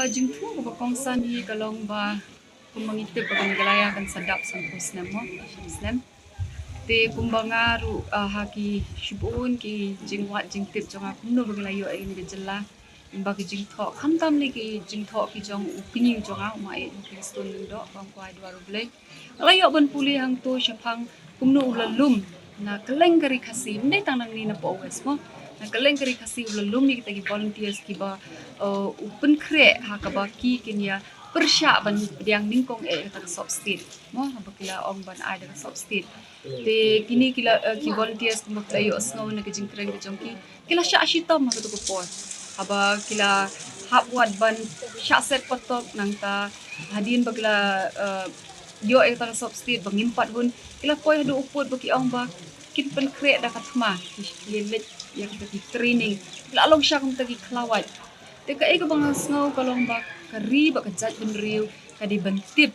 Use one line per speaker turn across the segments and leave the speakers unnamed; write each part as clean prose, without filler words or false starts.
jingfu ko bakongsan hi kalong ba kumangitip akan galaya kan sadap sampus namo snem te kumbangaru haki shibun ki jingwat jingtip jonga kumno baglayo ay ni jella imba ki jingtho khamtam li ki jingtho ki jong upingi jonga mai ki stone lindo bang kwai dua ruble layo ban puli hang to shapang kumno ulalum na keleng kari kasi mne tanang ni na po wesmo na keleng kari kasi ulalum ni kita ki volunteers ki ba open kre ha ka ba ki kinya persya ban yang ningkong ta sop state mo bakila ong ban ada ka sop state te kini kila ki volunteers mak layo snow na kijing kreng kijong ki kila sya ashita ma to ko por aba kila hapwat ban sya set potok nang ta hadin bagla yo ta sop state bangimpat hun kila koy hadu upot baki ong ba kin pen kre da katma yelet yang kita training kila along sya kum tagi klawat te ka ega bang snow kalong ba kari ba kajat ben riu kadi bentip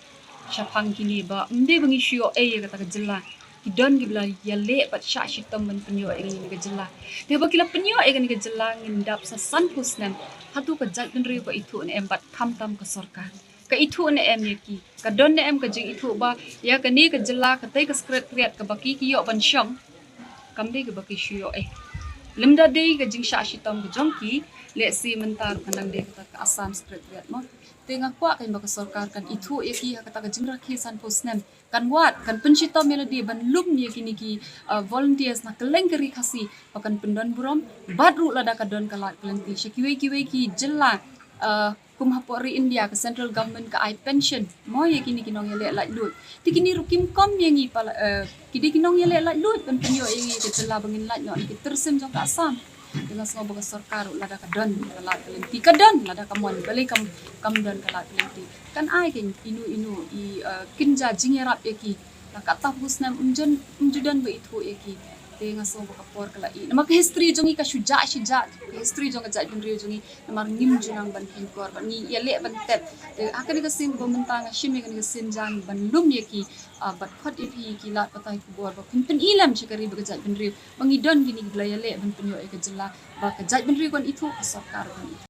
syapang kini ba mde bangi shio kata kejela kidon gibla yale pat sya shitam ben penyo ni kejela te ba kila penyo ni kejela ngindap sa sanpus nem hatu kajat ben riu ba itu ne embat kamtam ke sorkar ka itu ne em yaki ka don ne em ka jing itu ba ya kani kejela katai ka skret kriat ka baki ki yo ban syong kamde ke baki shio limda dei ka jing sya shitam ke jongki le si mentar kanang de kata ka asam sekretariat mo tenga kwa kan baka sarkar kan itu eki kata ka jingra ki san posnem kan wat kan penchita melody ban lum ni kini ki volunteers na kelengkeri kasi pakan pendon burom badru lada ka don kalat kelenti shikiwe kiwe ki jella kum hapori India ke central government ka I pension mo ye kini kinong yele lak lut ti kini rukim kom yengi pala kidi kinong yele lak lut ban penyo yengi ke jella bangin lak no ki tersem jong ka asam dengan semua baga sarkar lada kadon kalat kelenti kadon lada kamon balik kam don kalat kelenti kan ai ken inu I kinja jingerap eki kata husnam unjudan be itu eki dengan semua baga por kala I nama history jongi ka syuja history jonga jat bin riu jongi nama ngim junang ban hinkor ban ni yale ban tep akan ka sim bomentang shimi kan ka sim jan ban lum eki bat khot ipi kilat patai kubor ba pen ilam chikari baga jat bin riu bangidon gini glayale ban penyo eka jela ba ka jat bin riu kon itu sarkar kon itu